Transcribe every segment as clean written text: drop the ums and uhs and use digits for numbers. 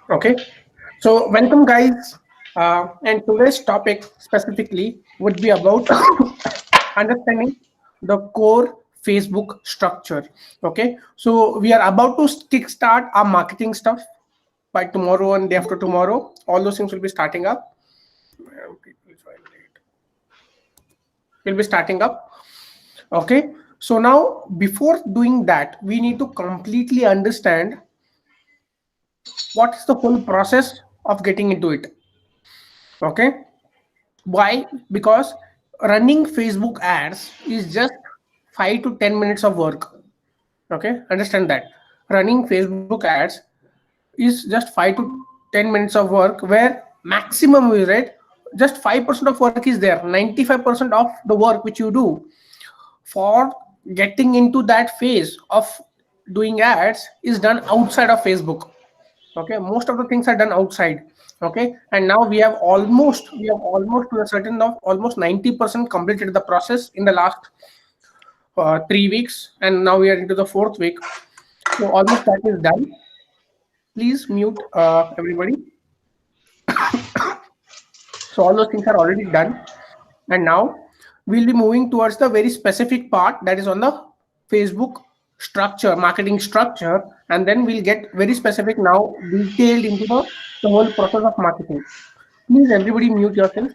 Okay, so welcome guys, and today's topic specifically would be about understanding the core Facebook structure. Okay, so we are about to kickstart our marketing stuff by tomorrow and day after tomorrow. All those things will be starting up. Will be starting up. Okay, so now before doing that, we need to completely understand what is the whole process of getting into it. Okay, why? Because running Facebook ads is just 5 to 10 minutes of work. Okay, understand that. Running Facebook ads is just 5 to 10 minutes of work where maximum is right. Just 5% of work is there. 95% of the work which you do for getting into that phase of doing ads is done outside of Facebook. Okay, most of the things are done outside. Okay, and now we have almost to a certain of almost 90% completed the process in the last 3 weeks, and now we are into the fourth week, so almost that is done. Please mute everybody. So all those things are already done, and now we'll be moving towards the very specific part that is on the Facebook structure, marketing structure, and then we'll get very specific now, detailed into the whole process of marketing. Please, everybody, mute yourself.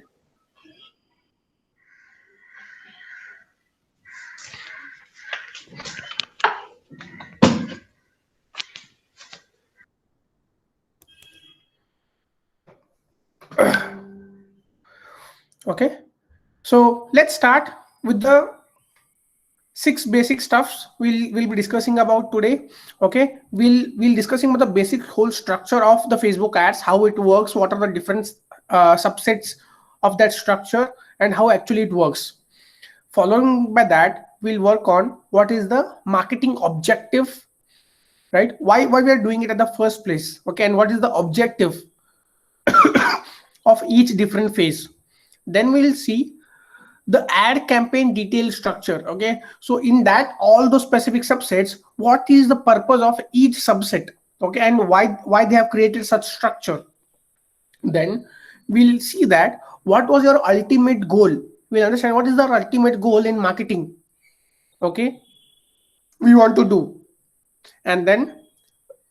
Okay, so let's start with the six basic stuffs we'll be discussing about today. Okay, we'll discussing about the basic whole structure of the Facebook ads, how it works, what are the different subsets of that structure, and how actually it works. Following by that, we'll work on what is the marketing objective, right? Why we are doing it at the first place, okay, and what is the objective of each different phase. Then we'll see the ad campaign detail structure. Okay, so in that all those specific subsets, what is the purpose of each subset, okay, and why they have created such structure. Then we'll see that what was your ultimate goal. We'll understand what is the ultimate goal in marketing, okay, we want to do. And then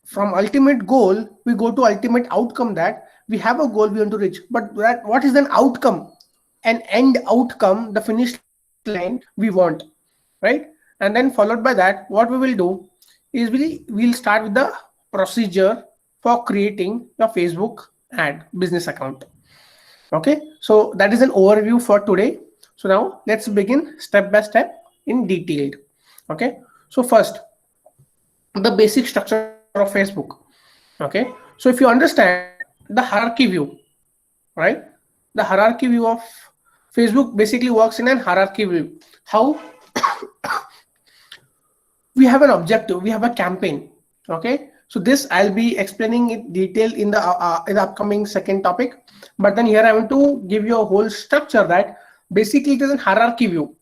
from ultimate goal we go to ultimate outcome, that we have a goal we want to reach, but that what is an outcome, an end outcome, the finish line we want, right? And then followed by that, what we will do is we'll start with the procedure for creating your Facebook ad business account. Okay, so that is an overview for today. So now let's begin step by step in detailed. Okay, so first, the basic structure of Facebook. Okay, so if you understand the hierarchy view, right, the hierarchy view of Facebook basically works in an hierarchy view. How? We have an objective, we have a campaign. Okay, so this I'll be explaining it detail in the upcoming second topic, but then here I want to give you a whole structure that basically it is a hierarchy view.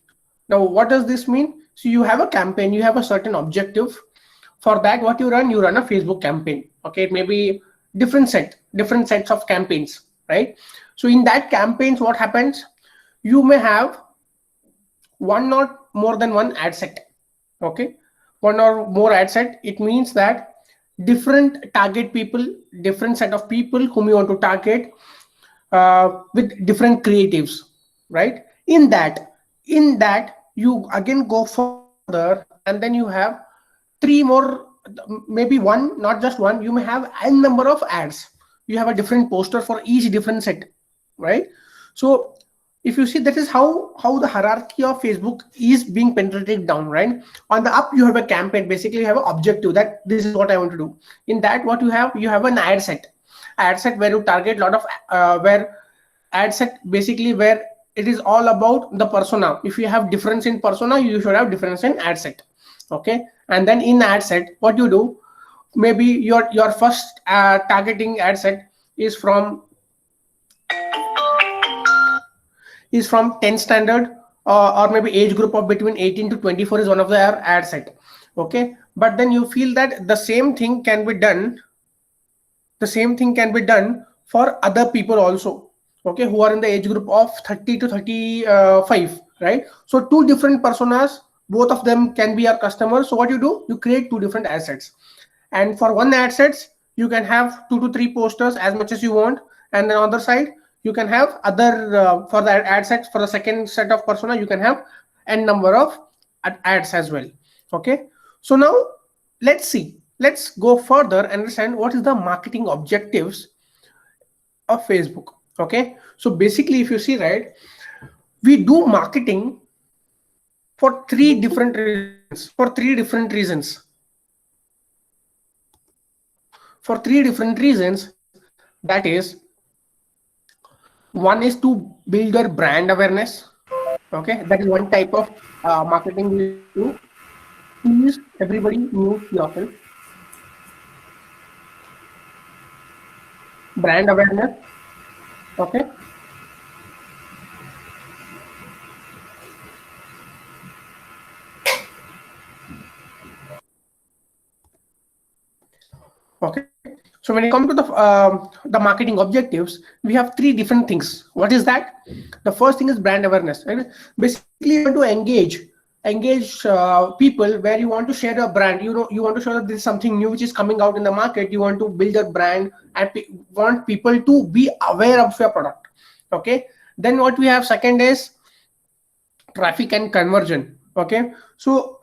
Now what does this mean? So you have a campaign, you have a certain objective. For that, what you run a Facebook campaign. Okay, it may be different sets of campaigns, right? So in that campaigns, what happens, you may have one or more than one ad set. Okay, one or more ad set, it means that different target people, different set of people whom you want to target, with different creatives, right? In that you again go further, and then you have three more, maybe one, not just one, you may have n number of ads. You have a different poster for each different set, right? So if you see, that is how the hierarchy of Facebook is being penetrated down, right? On the up you have a campaign, basically you have an objective that this is what I want to do. In that, what you have an ad set where you target a lot of where ad set basically where it is all about the persona. If you have difference in persona, you should have difference in ad set. Okay, and then in ad set, what you do, maybe your first targeting ad set is from 10 standard, or maybe age group of between 18 to 24 is one of the ad set. Okay, but then you feel that the same thing can be done the same thing can be done for other people also, okay, who are in the age group of 30 to 35, right? So two different personas, both of them can be your customers. So what you do, you create two different assets, and for one assets you can have 2 to 3 posters as much as you want, and then on the other side you can have other for the ad sets, for the second set of persona you can have n number of ads as well. Okay, so now let's go further and understand what is the marketing objectives of Facebook. Okay, so basically if you see, right, we do marketing for three different reasons. That is, one is to build your brand awareness. Okay, that is one type of marketing we do. Please everybody mute yourself. Brand awareness. Okay, okay. So when it comes to the marketing objectives, we have three different things. What is that? The first thing is brand awareness, right? Basically you want to engage people, where you want to share your brand. You know, you want to show that there is something new which is coming out in the market. You want to build a brand and want people to be aware of your product. Okay, then what we have second is traffic and conversion. Okay, so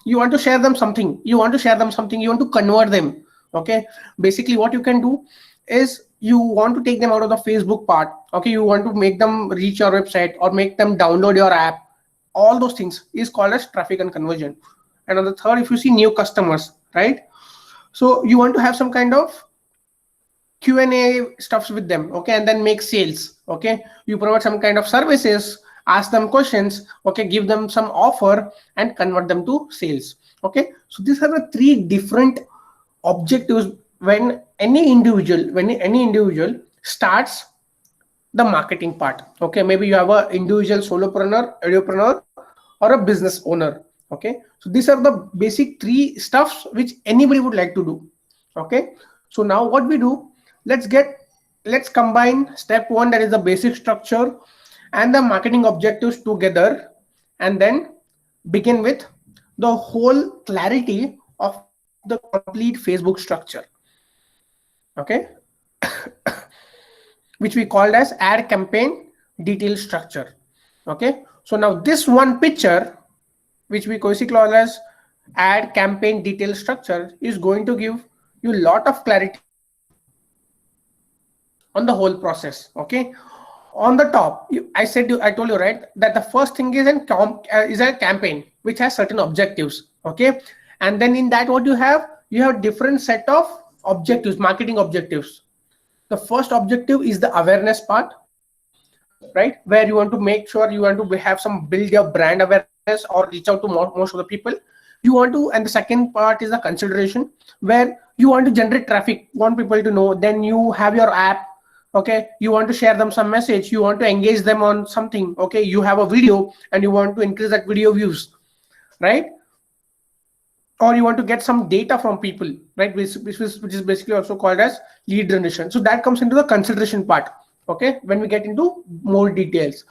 you want to share them something, you want to convert them. Okay, basically what you can do is you want to take them out of the Facebook part. Okay, you want to make them reach your website or make them download your app. All those things is called as traffic and conversion. And on the third, if you see new customers, right, so you want to have some kind of Q&A stuffs with them, okay, and then make sales. Okay, you provide some kind of services, ask them questions, okay, give them some offer and convert them to sales. Okay, so these are the three different objectives when any individual starts the marketing part. Okay, maybe you have a individual solopreneur, entrepreneur, or a business owner. Okay, so these are the basic three stuffs which anybody would like to do. Okay, so now what we do, let's combine step one, that is the basic structure and the marketing objectives together, and then begin with the whole clarity of the complete Facebook structure. Okay, which we called as ad campaign detail structure. Okay, so now this one picture, which we basically call as ad campaign detail structure, is going to give you a lot of clarity on the whole process. Okay, on the top, I told you, right, that the first thing is a campaign which has certain objectives. Okay, and then in that, what you have different set of objectives, marketing objectives. The first objective is the awareness part, right, where you want to make sure you want to have some build your brand awareness or reach out to most of the people you want to. And the second part is the consideration, where you want to generate traffic, want people to know. Then you have your app. Okay, you want to share them some message, you want to engage them on something. Okay, you have a video and you want to increase that video views, right? Or you want to get some data from people, right, which is basically also called as lead generation. So that comes into the consideration part. Okay, when we get into more details.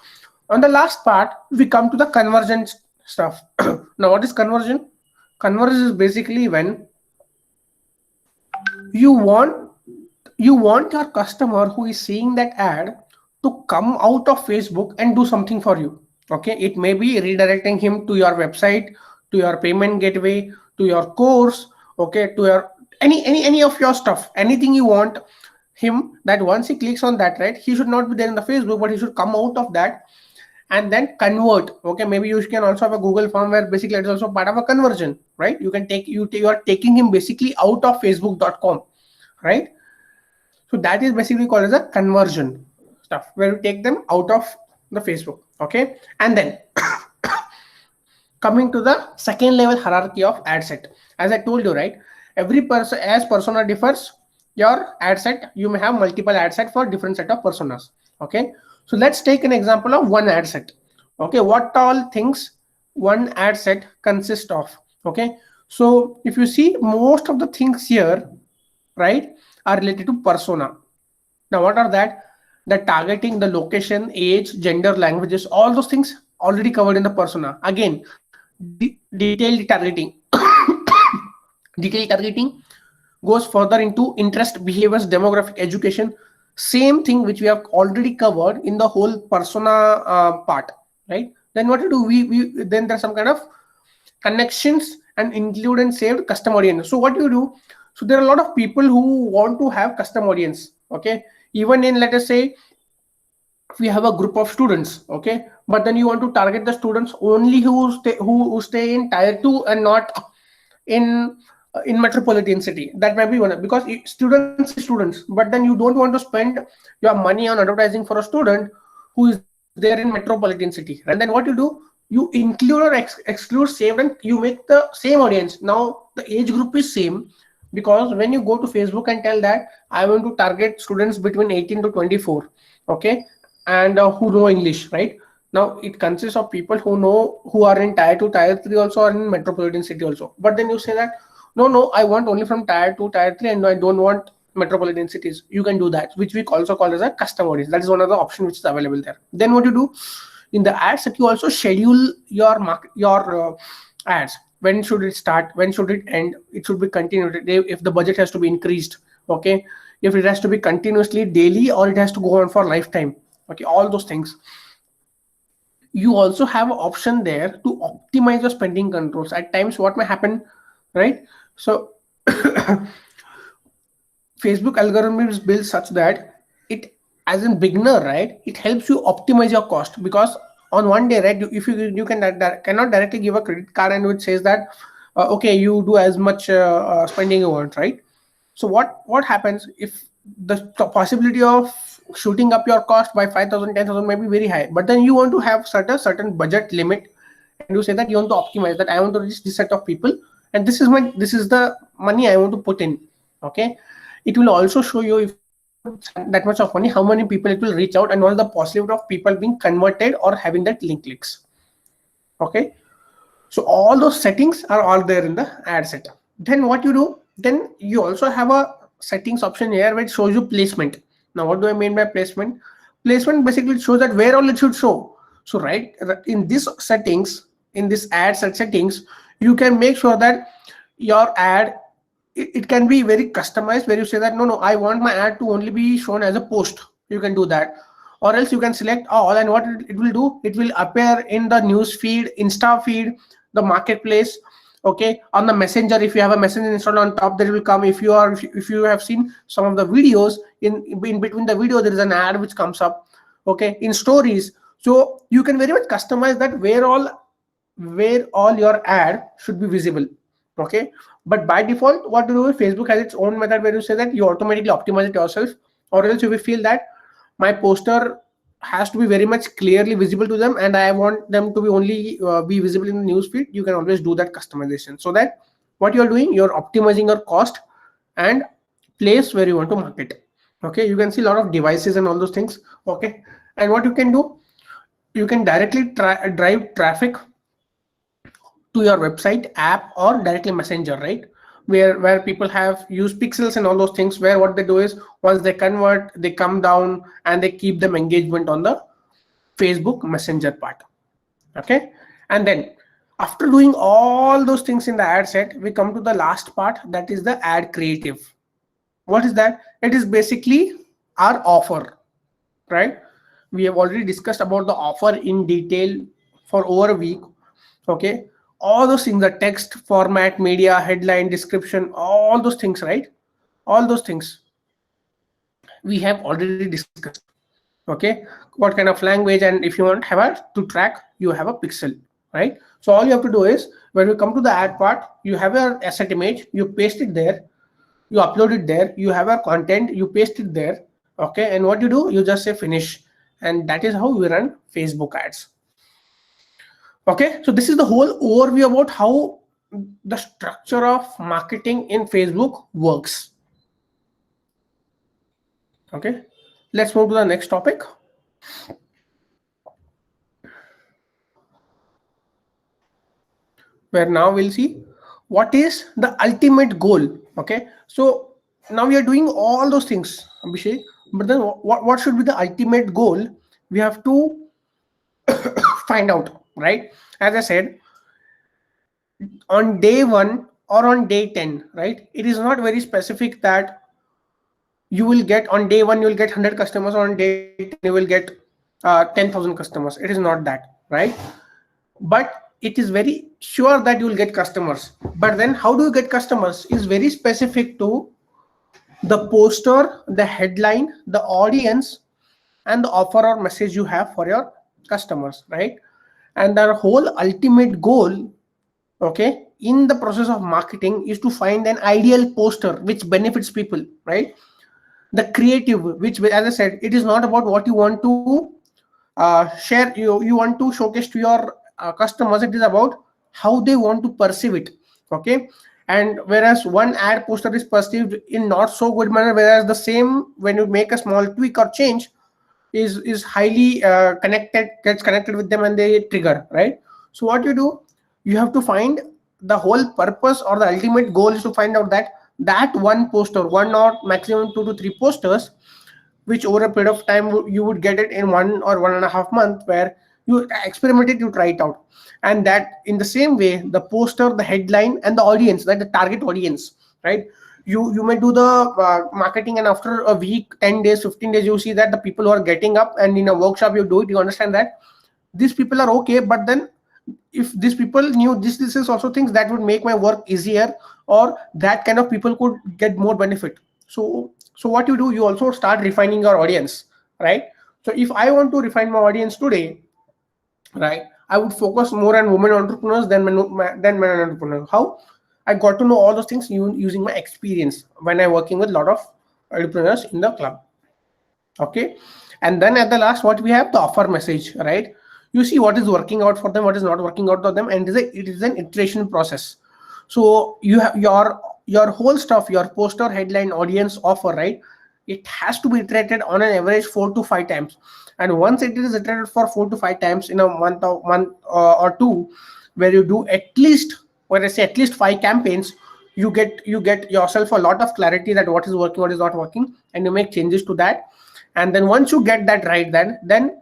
On the last part, we come to the conversion stuff. Now what is conversion? Conversion is basically when you want your customer who is seeing that ad to come out of Facebook and do something for you. Okay, it may be redirecting him to your website, to your payment gateway, to your course, okay, to your any of your stuff, anything you want him, that once he clicks on that, right, he should not be there in the Facebook, but he should come out of that and then convert. Okay, maybe you can also have a Google form where basically it's also part of a conversion, right? You can you are taking him basically out of facebook.com, right? So that is basically called as a conversion stuff, where you take them out of the Facebook. Okay, and then coming to the second level hierarchy of ad set. As I told you, right, every person, as persona differs, your ad set, you may have multiple ad set for different set of personas. Okay, so let's take an example of one ad set. Okay, what all things one ad set consists of. Okay, so if you see most of the things here, right, are related to persona. Now, what are that? The targeting, the location, age, gender, languages, all those things already covered in the persona. Again, detailed targeting. Detailed targeting goes further into interest, behaviors, demographic, education. Same thing which we have already covered in the whole persona part, right? Then what to do? We then there's some kind of connections and include and saved custom audience. So what you do? So there are a lot of people who want to have custom audience. Okay, even in, let us say, we have a group of students, okay, but then you want to target the students only who stay in tier 2 and not in metropolitan city. That might be one, because students is students, but then you don't want to spend your money on advertising for a student who is there in metropolitan city, right? Then what you do, you include or exclude saved, and you make the same audience. Now the age group is same, because when you go to Facebook and tell that I want to target students between 18 to 24, okay, and who know English, right? Now it consists of people who are in tier 2, tier 3 also, or in metropolitan city also. But then you say that no, I want only from tier 2, tier 3, and I don't want metropolitan cities. You can do that, which we also call as a custom audience. That is one of the options which is available there. Then what you do in the ads, that you also schedule your ads. When should it start? When should it end? It should be continued. If the budget has to be increased, okay, if it has to be continuously daily, or it has to go on for lifetime, okay, all those things. You also have an option there to optimize your spending controls. At times what may happen, right? So Facebook algorithm is built such that it, as a beginner, right, it helps you optimize your cost. Because on one day, right, if you cannot directly give a credit card and which says that okay, you do as much spending you want, right? So what happens if the possibility of shooting up your cost by 5,000, 10,000 may be very high, but then you want to have certain budget limit, and you say that you want to optimize that. I want to reach this set of people, and this is the money I want to put in. Okay, it will also show you, if you put that much of money, how many people it will reach out, and what is the possibility of people being converted or having that link clicks. Okay, so all those settings are all there in the ad set. Then what you do, then you also have a settings option here which shows you placement. Now what do I mean by placement? Placement basically shows that where all it should show. So right in this settings, in this ad set settings, you can make sure that your ad, it can be very customized, where you say that no, I want my ad to only be shown as a post. You can do that, or else you can select all, and what it will do, it will appear in the news feed, Insta feed, the marketplace, okay, on the messenger. If you have a messenger installed on top, that will come. If you have seen some of the videos, in between the video there is an ad which comes up, okay, in stories. So you can very much customize that where all your ad should be visible. Okay, but by default, what to do is Facebook has its own method where you say that you automatically optimize it yourself, or else you will feel that my poster has to be very much clearly visible to them, and I want them to be only be visible in the newsfeed. You can always do that customization, so that what you're doing, you're optimizing your cost and place where you want to market. Okay, you can see a lot of devices and all those things. Okay, and what you can do, you can directly drive traffic to your website, app, or directly messenger, right? Where people have used pixels and all those things, where what they do is once they convert, they come down and they keep them engagement on the Facebook messenger part. Okay, and then after doing all those things in the ad set, we come to the last part, that is the ad creative. What is that? It is basically our offer, right? We have already discussed about the offer in detail for over a week. Okay, all those things, the text format, media, headline, description, all those things, right? All those things we have already discussed. Okay, what kind of language, and if you want have a to track, you have a pixel, right? So all you have to do is, when you come to the ad part, you have your asset image, you paste it there, you upload it there, you have a content, you paste it there. Okay, and what you do, you just say finish, and that is how we run Facebook ads. Okay, so this is the whole overview about how the structure of marketing in Facebook works. Okay, let's move to the next topic, where now we'll see what is the ultimate goal. Okay, so now we are doing all those things, Abhishek. But then what should be the ultimate goal? We have to find out, right? As I said, on day 1 or on day 10, right? It is not very specific that you will get on day 1 you will get 100 customers, on day 10 you will get 10,000 customers. It is not that, right? But it is very sure that you will get customers. But then how do you get customers is very specific to the poster, the headline, the audience, and the offer or message you have for your customers, right? And our whole ultimate goal, okay, in the process of marketing is to find an ideal poster which benefits people, right? The creative, which, as I said, it is not about what you want to share, you want to showcase to your customers. It is about how they want to perceive it, okay? And whereas one ad poster is perceived in not so good manner, whereas the same, when you make a small tweak or change, is highly connected, gets connected with them and they trigger, right? So what you do, you have to find the whole purpose, or the ultimate goal is to find out that that one poster, one or maximum 2 to 3 posters, which over a period of time you would get it in 1 or 1.5 months, where you experiment it, you try it out. And that in the same way, the poster, the headline, and the audience, like the target audience, right? You may do the marketing, and after a week, 10 days, 15 days, you see that the people who are getting up, and in a workshop you do it, you understand that these people are okay. But then if these people knew this is also things that would make my work easier, or that kind of people could get more benefit. So what you do, you also start refining your audience, right? So if I want to refine my audience today, right, I would focus more on women entrepreneurs than men entrepreneurs. How? I got to know all those things using my experience when I working with a lot of entrepreneurs in the club, okay? And then at the last, what we have, the offer message, right? You see what is working out for them, what is not working out for them, and it is an iteration process. So you have your whole stuff, your poster, headline, audience, offer, right? It has to be iterated on an average 4 to 5 times. And once it is iterated for 4 to 5 times in a month or two, where you do at least, when I say at least 5 campaigns, you get yourself a lot of clarity that what is working, what is not working, and you make changes to that. And then once you get that right, then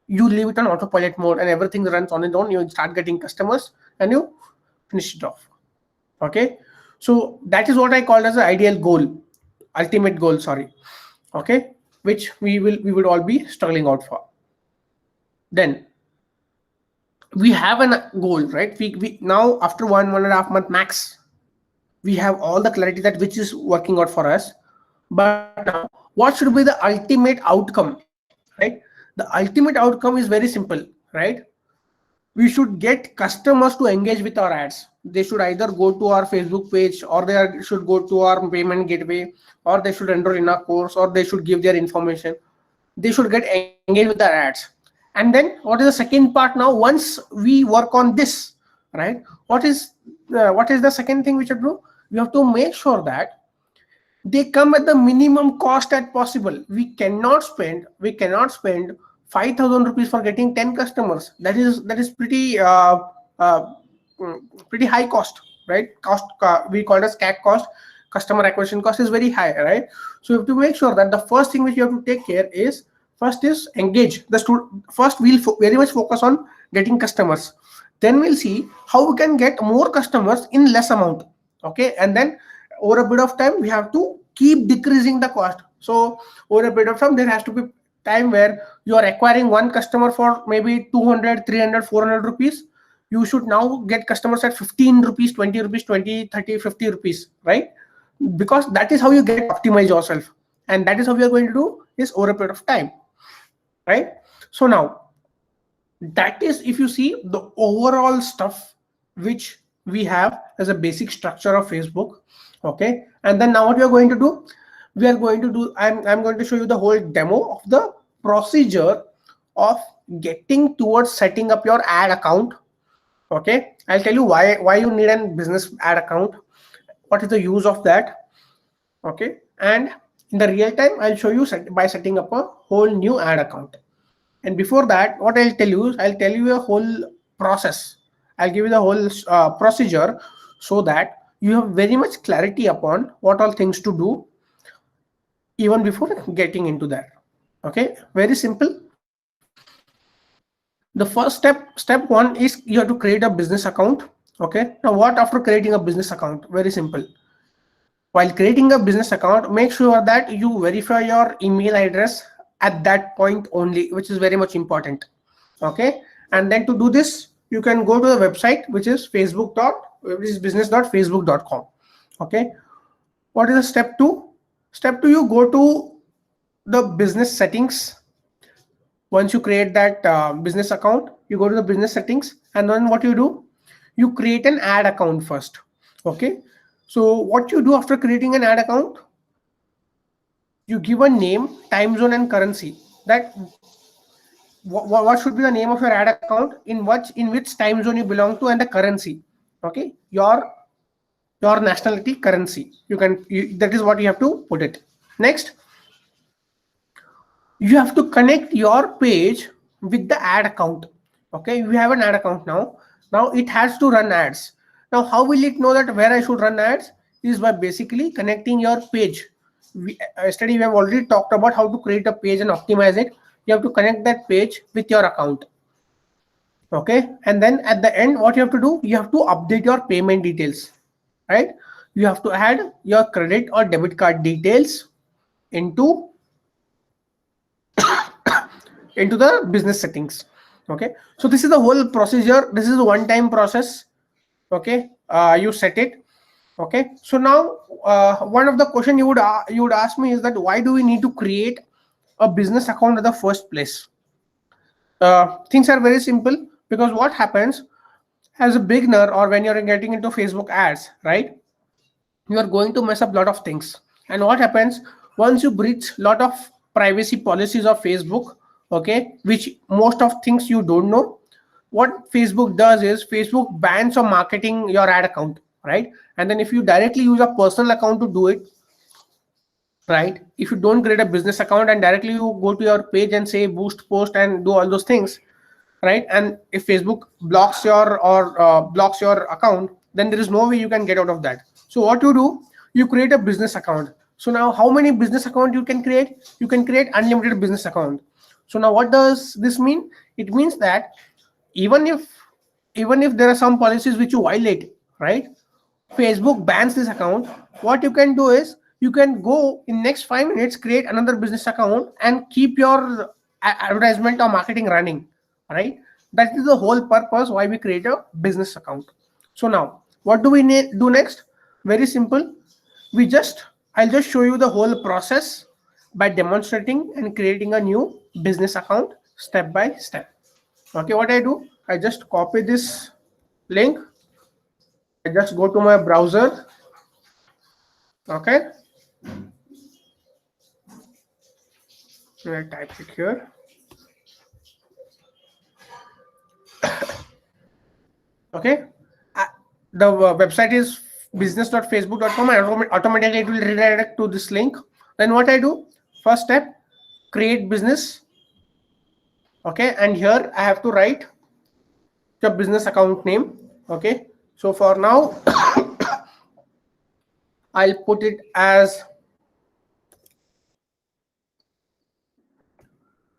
you leave it on autopilot mode and everything runs on its own. You start getting customers and you finish it off, okay? So that is what I call as an ideal goal, ultimate goal, sorry, okay, which we would all be struggling out for. Then we have a goal, right? We now, after 1.5 month max, we have all the clarity that which is working out for us. But now, what should be the ultimate outcome, right? The ultimate outcome is very simple, right? We should get customers to engage with our ads. They should either go to our Facebook page, or should go to our payment gateway, or they should enroll in our course, or they should give their information. They should get engaged with our ads. And then what is the second part now? Once we work on this, right, what is the second thing we should do? We have to make sure that they come at the minimum cost at possible. We cannot spend 5,000 rupees for getting 10 customers. That is uh, pretty high cost, right? We call it as CAC cost. Customer acquisition cost is very high, right? So you have to make sure that the first thing which you have to take care is, first is engage the student. First we'll very much focus on getting customers. Then we'll see how we can get more customers in less amount, okay? And then over a period of time, we have to keep decreasing the cost. So over a period of time, there has to be time where you are acquiring one customer for maybe 200, 300, 400 rupees. You should now get customers at 15 rupees, 20 rupees, 20, 30, 50 rupees, right? Because that is how you get optimize yourself. And that is how we are going to do is over a period of time, right? So now, that is, if you see the overall stuff which we have as a basic structure of Facebook, okay? And then now what we are going to do, I'm going to show you the whole demo of the procedure of getting towards setting up your ad account, okay? I'll tell you why you need a business ad account, what is the use of that, okay? And in the real time, I'll show you by setting up a whole new ad account. And before that, what I'll tell you is, I'll tell you a whole process. I'll give you the whole procedure, so that you have very much clarity upon what all things to do, even before getting into that. Okay, very simple. The first step one is you have to create a business account. Okay, now what after creating a business account? Very simple. While creating a business account, make sure that you verify your email address at that point only, which is very much important. Okay, and then to do this, you can go to the website, which is business.facebook.com. Okay, what is the step two? Step two, you go to the business settings. Once you create that business account, you go to the business settings, and then what you do, you create an ad account first. Okay, so what you do after creating an ad account, you give a name, time zone, and currency. That what should be the name of your ad account, in which time zone you belong to, and the currency. Okay, your nationality, currency. That is what you have to put it. Next, you have to connect your page with the ad account. Okay, you have an ad account now it has to run ads. Now how will it know that where I should run ads? Is by basically connecting your page. Yesterday we have already talked about how to create a page and optimize it. You have to connect that page with your account. Okay, and then at the end, what you have to do, you have to update your payment details, right? You have to add your credit or debit card details into the business settings. Okay, so this is the whole procedure. This is a one-time process. Okay, you set it. Okay, so now one of the question you would ask me is that why do we need to create a business account in the first place? Things are very simple, because what happens as a beginner, or when you're getting into Facebook ads, right, you are going to mess up a lot of things. And what happens once you breach a lot of privacy policies of Facebook, okay, which most of things you don't know, what Facebook does is Facebook bans on marketing your ad account, right? And then if you directly use a personal account to do it, right, if you don't create a business account and directly you go to your page and say boost post and do all those things, right, and if Facebook blocks blocks your account, then there is no way you can get out of that. So what you do, you create a business account. So now how many business account you can create? You can create unlimited business account. So now what does this mean? It means that even if there are some policies which you violate, right, Facebook bans this account. What you can do is you can go in next 5 minutes, create another business account and keep your advertisement or marketing running, right? That is the whole purpose why we create a business account. So now what do we do next? Very simple. I'll just show you the whole process by demonstrating and creating a new business account step by step. Okay, what I do, I just copy this link. I just go to my browser. Okay, I type it here. Okay, the website is business.facebook.com, and automatically it will redirect to this link. Then what I do, first step, create business. Okay, and here I have to write the business account name. Okay, so for now I'll put it as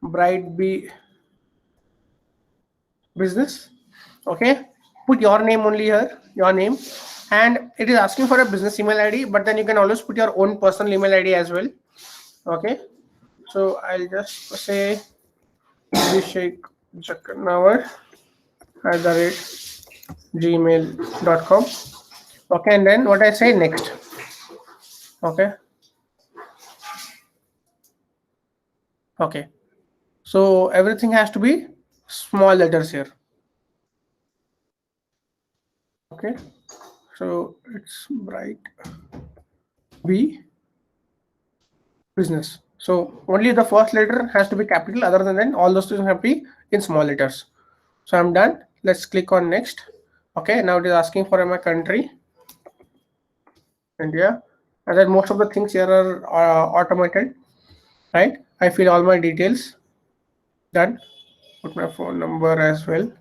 Bright Bee Business. Okay, put your name only here, your name, and it is asking for a business email ID, but then you can always put your own personal email ID as well. Okay, so I'll just say Abhishek Jakanawar @gmail.com. Okay, and then what I say next. Okay, so everything has to be small letters here. Okay, so it's Bright B Business. So only the first letter has to be capital, other than that all those things have to be in small letters. So I'm done. Let's click on next. Okay, now it is asking for my country, India, and then most of the things here are automated, right? I fill all my details. Done. Put my phone number as well.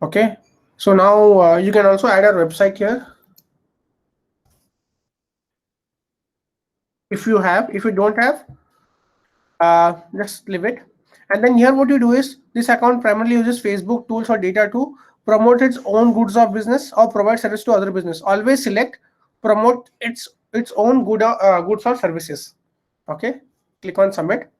Okay, so now you can also add a website here. Okay, so now you can also add a website here. Okay, so now you can also add a website here. Okay, so now you can also add a website here. Okay, so now you can also add a website here. Okay, so now you can also add a website here. Okay, so now you can also add a website here. Okay, so now you can also add a website here. Okay, so now you can also add a website here. If you have, if you don't have, just leave it. And then here what you do is, this account primarily uses Facebook tools or data to promote its own goods or business or provide service to other business. Always select promote its own goods or services. Okay, click on submit.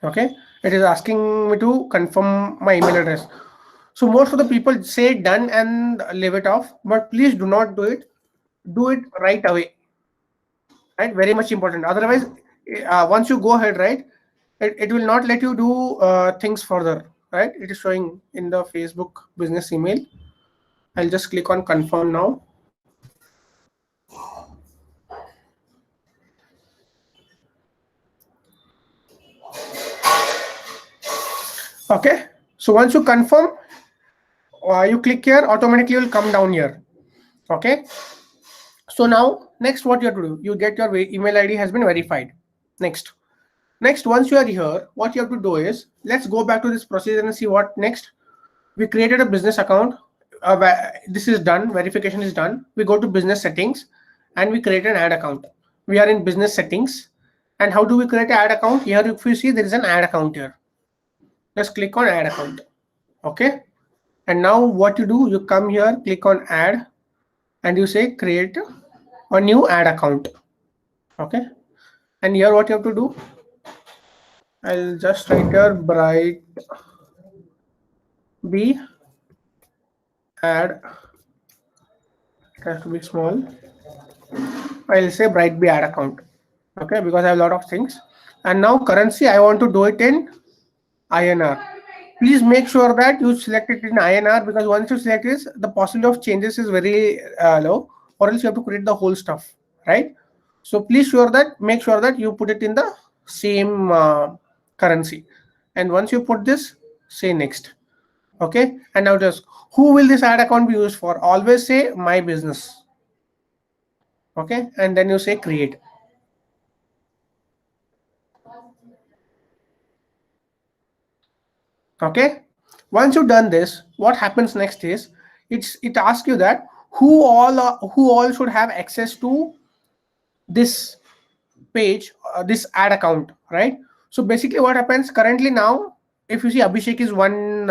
Okay, it is asking me to confirm my email address. So most of the people say done and leave it off, but please do not do it. Do it right away, right? Very much important. Otherwise, once you go ahead, right, it will not let you do things further, right? It is showing in the Facebook business email. I'll just click on confirm now. Okay, so once you confirm, you click here, automatically will come down here. Okay, so now next what you have to do, you get your email ID has been verified. Next, once you are here, what you have to do is, let's go back to this procedure and see what next. We created a business account. This is done, verification is done. We go to business settings and we create an ad account. We are in business settings. And how do we create an ad account? Here, if you see, there is an ad account here. Just click on add account. Okay, and now what you do, you come here, click on add, and you say create a new ad account. Okay, and here what you have to do, I'll just write here bright b ad, it has to be small. I'll say bright b ad account. Okay, because I have a lot of things. And now currency, I want to do it in INR. Please make sure that you select it in INR, because once you select this, the possibility of changes is very low, or else you have to create the whole stuff, right? So please make sure that you put it in the same currency. And once you put this, say next. Okay, and now just who will this ad account be used for? Always say my business. Okay, and then you say create. Okay, once you've done this, what happens next is, it asks you that who all should have access to this page, this ad account, right? So basically what happens currently now, if you see, Abhishek is one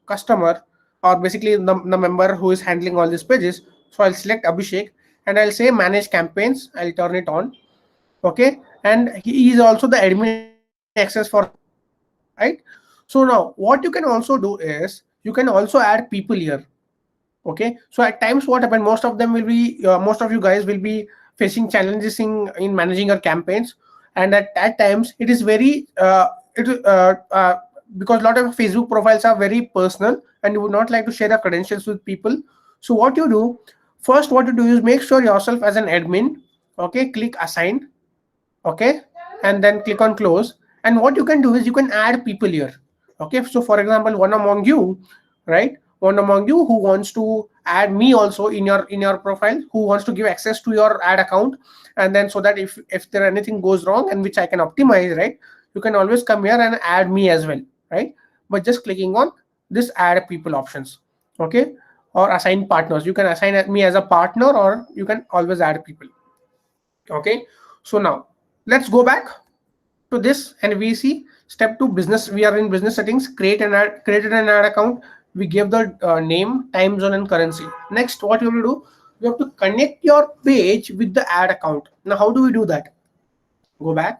customer, or basically the member who is handling all these pages. So I'll select Abhishek and I'll say manage campaigns. I'll turn it on. Okay, and he is also the admin access for, right? So now what you can also do is, you can also add people here. Okay, so at times what happens, most of them will be most of you guys will be facing challenges in managing your campaigns, and at times it is very because a lot of Facebook profiles are very personal and you would not like to share the credentials with people. So what you do, first what you do is make sure yourself as an admin. Okay, click assign. Okay, and then click on close. And what you can do is, you can add people here. Okay, so for example, one among you, right, one among you who wants to add me also in your profile, who wants to give access to your ad account, and then so that if there anything goes wrong and which I can optimize, right, you can always come here and add me as well, right, but just clicking on this add people options. Okay, or assign partners, you can assign me as a partner, or you can always add people. Okay, so now let's go back to this and we see step 2, business. We are in business settings, created an ad account. We give the name, time zone and currency. Next, what you will do, you have to connect your page with the ad account. Now how do we do that? Go back.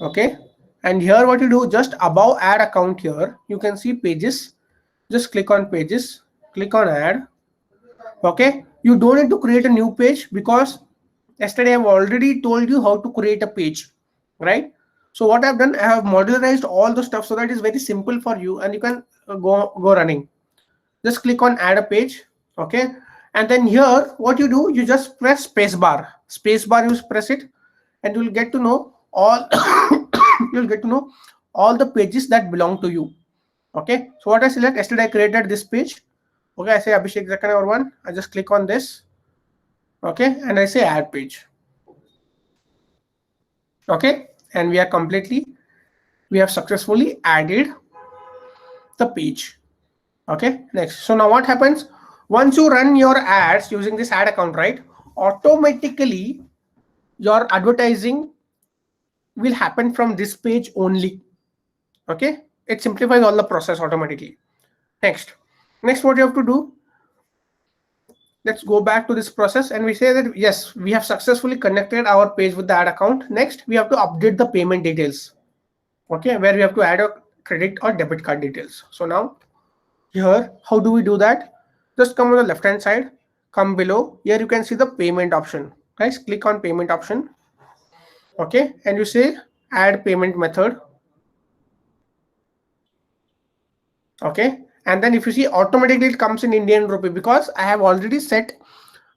Okay, and here what you do, just above ad account, here you can see pages. Just click on pages, click on add. Okay, you don't need to create a new page, because yesterday I've already told you how to create a page, right? So what I've done, I have modularized all the stuff so that it's very simple for you and you can go running. Just click on add a page. Okay, and then here what you do, you just press spacebar. Spacebar, you press it and you'll get to know all you'll get to know all the pages that belong to you. Okay, so what I select, yesterday I created this page. Okay, I say Abhishek Zakana one. I just click on this. Okay, and I say add page. Okay, and we have successfully added the page. Okay, next. So now what happens? Once you run your ads using this ad account, right, automatically your advertising will happen from this page only. Okay, it simplifies all the process automatically. Next what you have to do, let's go back to this process and we say that yes, we have successfully connected our page with the ad account. Next we have to update the payment details. Okay, where we have to add a credit or debit card details. So now here, how do we do that? Just come on the left hand side, come below. Here you can see the payment option. Guys, click on payment option. Okay, and you say add payment method. Okay, and then if you see, automatically it comes in Indian rupee because I have already set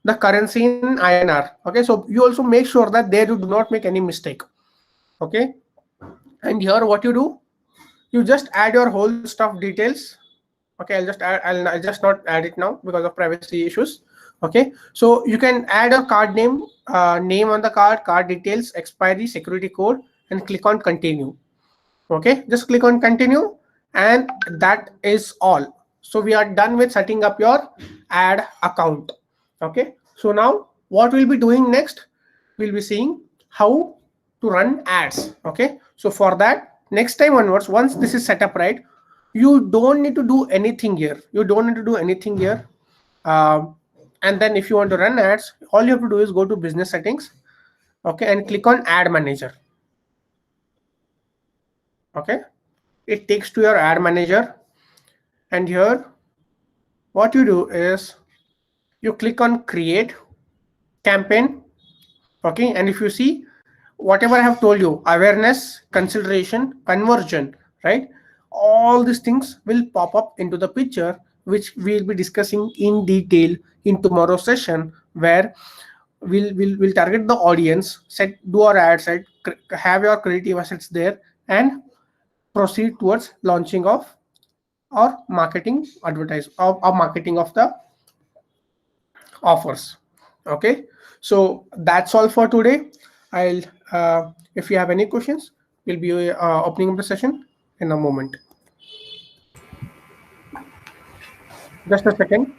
the currency in INR. Okay, so you also make sure that there you do not make any mistake. Okay, and here what you do, you just add your whole stuff details. Okay, I'll just not add it now because of privacy issues. Okay, so you can add a card name, name on the card details, expiry, security code, and click on continue. Okay, just click on continue, and that is all. So we are done with setting up your ad account. Okay, so now what we'll be doing next, we'll be seeing how to run ads. Okay, so for that, next time onwards, once this is set up, right, you don't need to do anything here. You don't need to do anything here. And then if you want to run ads, all you have to do is go to business settings. Okay, and click on ad manager. Okay, it takes to your ad manager, and here what you do is you click on create campaign. Okay, and if you see whatever I have told you, awareness, consideration, conversion, right, all these things will pop up into the picture, which we'll be discussing in detail in tomorrow's session, where we'll target the audience, do our ad set, have your creative assets there, and proceed towards launching of or marketing or marketing of the offers. Okay, so that's all for today. I'll if you have any questions, we'll be opening up the session in a moment. Just a second.